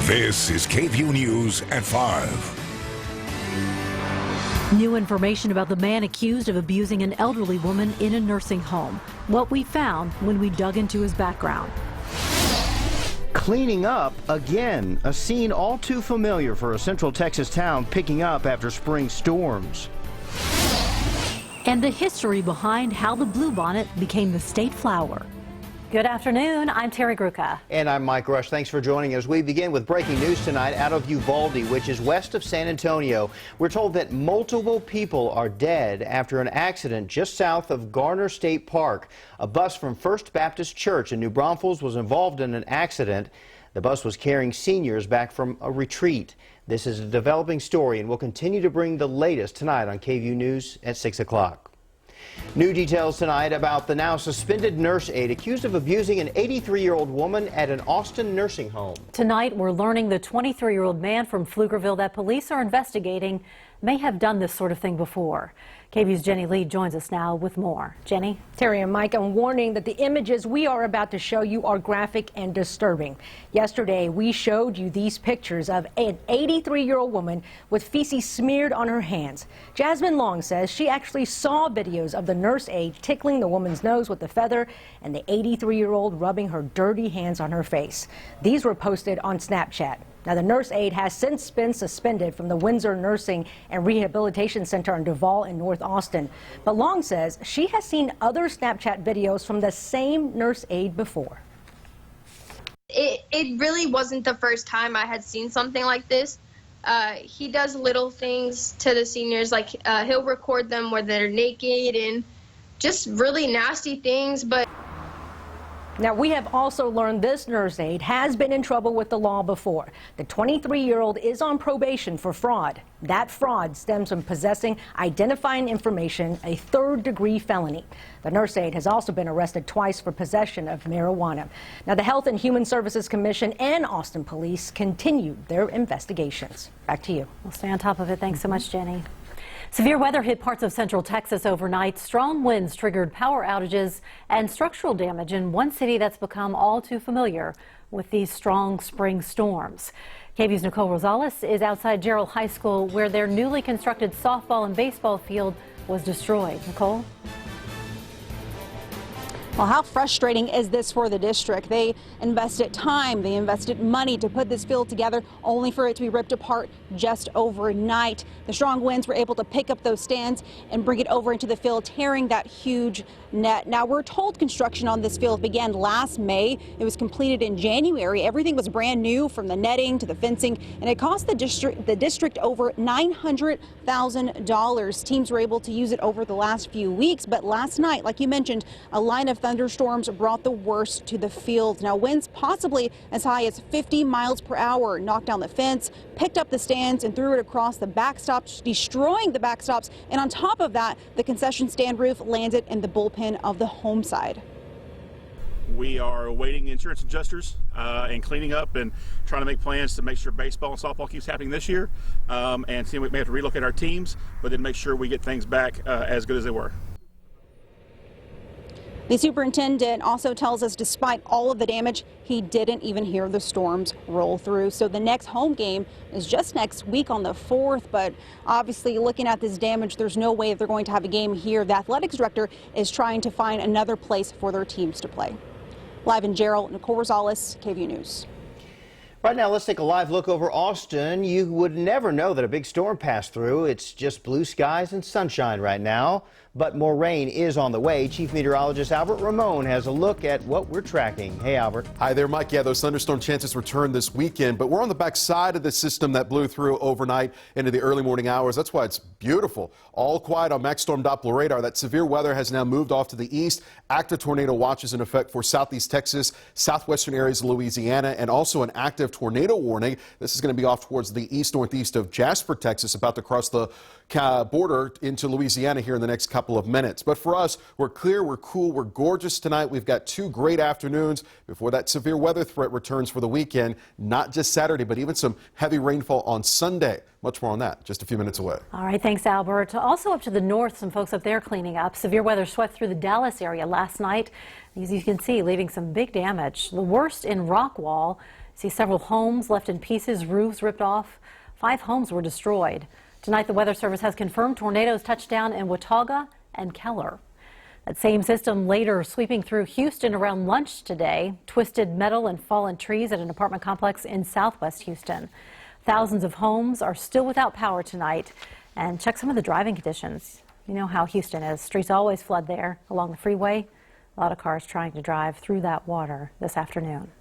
This is KVUE News at 5. New information about the man accused of abusing an elderly woman in a nursing home. What we found when we dug into his background. Cleaning up again, a scene all too familiar for a Central Texas town picking up after spring storms. And the history behind how the bluebonnet became the state flower. Good afternoon, I'm Terry Gruca. And I'm Mike Rush. Thanks for joining us. We begin with breaking news tonight out of Uvalde, which is west of San Antonio. We're told that multiple people are dead after an accident just south of Garner State Park. A bus from First Baptist Church in New Braunfels was involved in an accident. The bus was carrying seniors back from a retreat. This is a developing story, and we'll continue to bring the latest tonight on KVUE News at 6 o'clock. New details tonight about the now suspended nurse aide accused of abusing an 83-year-old woman at an Austin nursing home. Tonight, we're learning the 23-year-old man from Pflugerville that police are investigating may have done this sort of thing before. KVUE's Jenny Lee joins us now with more. Jenny? Terry and Mike, I'm warning that the images we are about to show you are graphic and disturbing. Yesterday, we showed you these pictures of an 83-year-old woman with feces smeared on her hands. Jasmine Long says she actually saw videos of the nurse aide tickling the woman's nose with a feather and the 83-year-old rubbing her dirty hands on her face. These were posted on Snapchat. Now, the nurse aide has since been suspended from the Windsor Nursing and Rehabilitation Center in Duval in North Austin. But Long says she has seen other Snapchat videos from the same nurse aide before. It really wasn't the first time I had seen something like this. He does little things to the seniors, like he'll record them where they're naked and just really nasty things. But now, we have also learned this nurse aide has been in trouble with the law before. The 23-year-old is on probation for fraud. That fraud stems from possessing identifying information, a third-degree felony. The nurse aide has also been arrested twice for possession of marijuana. Now, the Health and Human Services Commission and Austin Police continue their investigations. Back to you. We'll stay on top of it. Thanks so much, Jenny. Severe weather hit parts of central Texas overnight. Strong winds triggered power outages and structural damage in one city that's become all too familiar with these strong spring storms. KVUE's Nicole Rosales is outside Gerald High School, where their newly constructed softball and baseball field was destroyed. Nicole? Well, how frustrating is this for the district? They invested time, they invested money to put this field together, only for it to be ripped apart just overnight. The strong winds were able to pick up those stands and bring it over into the field, tearing that huge net. Now, we're told construction on this field began last May. It was completed in January. Everything was brand new, from the netting to the fencing, and it cost the district over $900,000. Teams were able to use it over the last few weeks, but last night, like you mentioned, a line of thunderstorms brought the worst to the field. Now, winds possibly as high as 50 miles per hour knocked down the fence, picked up the stands, and threw it across the backstops, destroying the backstops. And on top of that, the concession stand roof landed in the bullpen of the home side. We are awaiting insurance adjusters and cleaning up and trying to make plans to make sure baseball and softball keeps happening this year, and see if we may have to relocate our teams, but then make sure we get things back as good as they were. The superintendent also tells us despite all of the damage, he didn't even hear the storms roll through. So the next home game is just next week on the 4th. But obviously, looking at this damage, there's no way they're going to have a game here. The athletics director is trying to find another place for their teams to play. Live in Gerald, Nicole Rosales, KVUE News. Right now, let's take a live look over Austin. You would never know that a big storm passed through. It's just blue skies and sunshine right now, but more rain is on the way. Chief Meteorologist Albert Ramon has a look at what we're tracking. Hey, Albert. Hi there, Mike. Yeah, those thunderstorm chances return this weekend, but we're on the back side of the system that blew through overnight into the early morning hours. That's why it's beautiful. All quiet on Max Storm Doppler radar. That severe weather has now moved off to the east. Active tornado watches in effect for southeast Texas, southwestern areas of Louisiana, and also an active tornado warning. This is going to be off towards the east-northeast of Jasper, Texas, about to cross the border into Louisiana here in the next couple of minutes. But for us, we're clear, we're cool, we're gorgeous tonight. We've got 2 great afternoons before that severe weather threat returns for the weekend. Not just Saturday, but even some heavy rainfall on Sunday. Much more on that just a few minutes away. All right, thanks, Albert. Also up to the north, some folks up there cleaning up. Severe weather swept through the Dallas area last night, as you can see, leaving some big damage. The worst in Rockwall. See several homes left in pieces, roofs ripped off. 5 homes were destroyed. Tonight, the Weather Service has confirmed tornadoes touched down in Watauga and Keller. That same system later sweeping through Houston around lunch today, twisted metal and fallen trees at an apartment complex in southwest Houston. Thousands of homes are still without power tonight. And check some of the driving conditions. You know how Houston is. Streets always flood there along the freeway. A lot of cars trying to drive through that water this afternoon.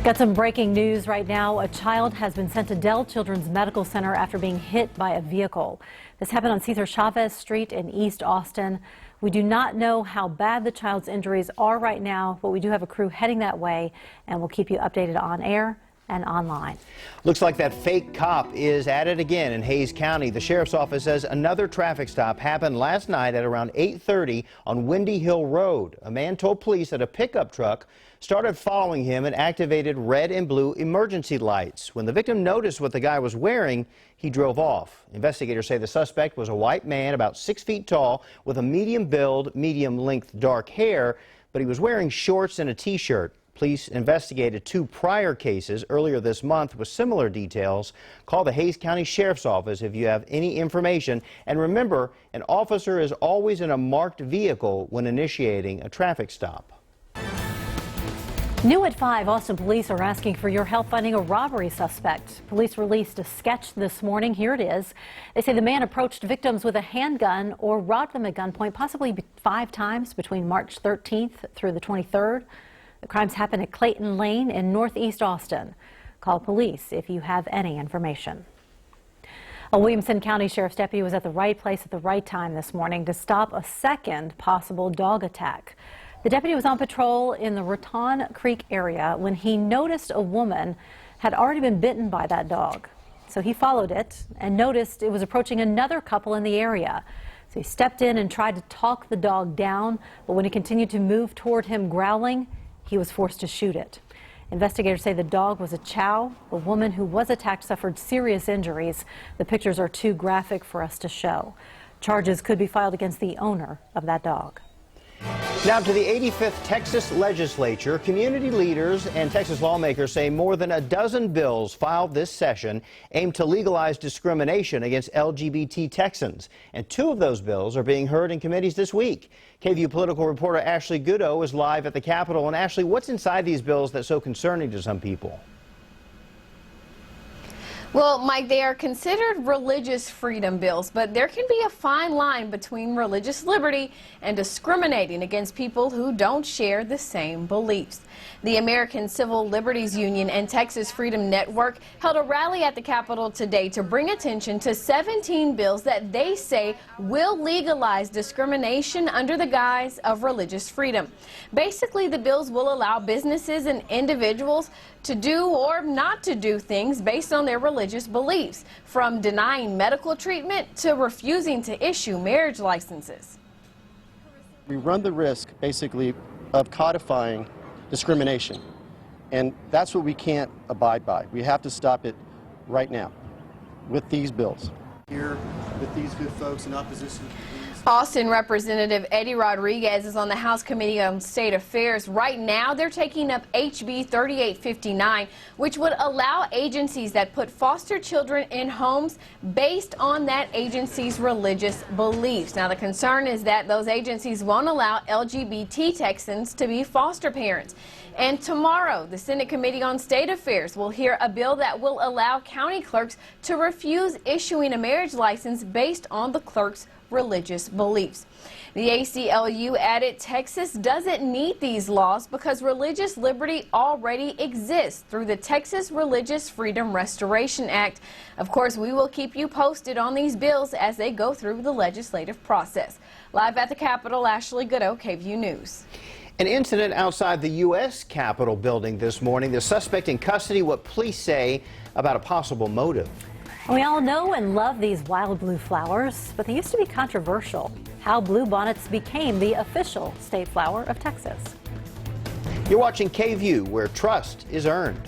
Got some breaking news right now. A child has been sent to Dell Children's Medical Center after being hit by a vehicle. This happened on Cesar Chavez Street in East Austin. We do not know how bad the child's injuries are right now, but we do have a crew heading that way, and we'll keep you updated on air and online. Looks like that fake cop is at it again in Hays County. The sheriff's office says another traffic stop happened last night at around 8:30 on Windy Hill Road. A man told police that a pickup truck started following him and activated red and blue emergency lights. When the victim noticed what the guy was wearing, he drove off. Investigators say the suspect was a white man about 6 feet tall with a medium build, medium length dark hair, but he was wearing shorts and a t-shirt. Police investigated 2 prior cases earlier this month with similar details. Call the Hays County Sheriff's Office if you have any information. And remember, an officer is always in a marked vehicle when initiating a traffic stop. New at 5, Austin police are asking for your help finding a robbery suspect. Police released a sketch this morning. Here it is. They say the man approached victims with a handgun or robbed them at gunpoint, possibly 5 times between March 13th through the 23rd. The crimes happened at Clayton Lane in northeast Austin. Call police if you have any information. A Williamson County Sheriff's deputy was at the right place at the right time this morning to stop a second possible dog attack. The deputy was on patrol in the Raton Creek area when he noticed a woman had already been bitten by that dog. So he followed it and noticed it was approaching another couple in the area. So he stepped in and tried to talk the dog down, but when it continued to move toward him growling, he was forced to shoot it. Investigators say the dog was a chow. The woman who was attacked suffered serious injuries. The pictures are too graphic for us to show. Charges could be filed against the owner of that dog. Now to the 85th Texas legislature, community leaders and Texas lawmakers say more than a dozen bills filed this session aim to legalize discrimination against LGBT Texans. And 2 of those bills are being heard in committees this week. KVUE political reporter Ashley Goodo is live at the Capitol. And Ashley, what's inside these bills that's so concerning to some people? Well, Mike, they are considered religious freedom bills, but there can be a fine line between religious liberty and discriminating against people who don't share the same beliefs. The American Civil Liberties Union and Texas Freedom Network held a rally at the Capitol today to bring attention to 17 bills that they say will legalize discrimination under the guise of religious freedom. Basically, the bills will allow businesses and individuals to do or not to do things based on their religious beliefs, from denying medical treatment to refusing to issue marriage licenses. We run the risk, basically, of codifying discrimination, and that's what we can't abide by. We have to stop it right now with these bills. Here with these good folks in opposition. Austin Representative Eddie Rodriguez is on the House Committee on State Affairs. Right now, they're taking up HB 3859, which would allow agencies that put foster children in homes based on that agency's religious beliefs. Now, the concern is that those agencies won't allow LGBT Texans to be foster parents. And tomorrow, the Senate Committee on State Affairs will hear a bill that will allow county clerks to refuse issuing a marriage license based on the clerk's religious beliefs. The ACLU added Texas doesn't need these laws because religious liberty already exists through the Texas Religious Freedom Restoration Act. Of course, we will keep you posted on these bills as they go through the legislative process. Live at the Capitol, Ashley Goodo, KVUE News. An incident outside the U.S. Capitol building this morning. The suspect in custody, what police say about a possible motive. We all know and love these wild blue flowers, but they used to be controversial. How bluebonnets became the official state flower of Texas. You're watching KVUE, where trust is earned.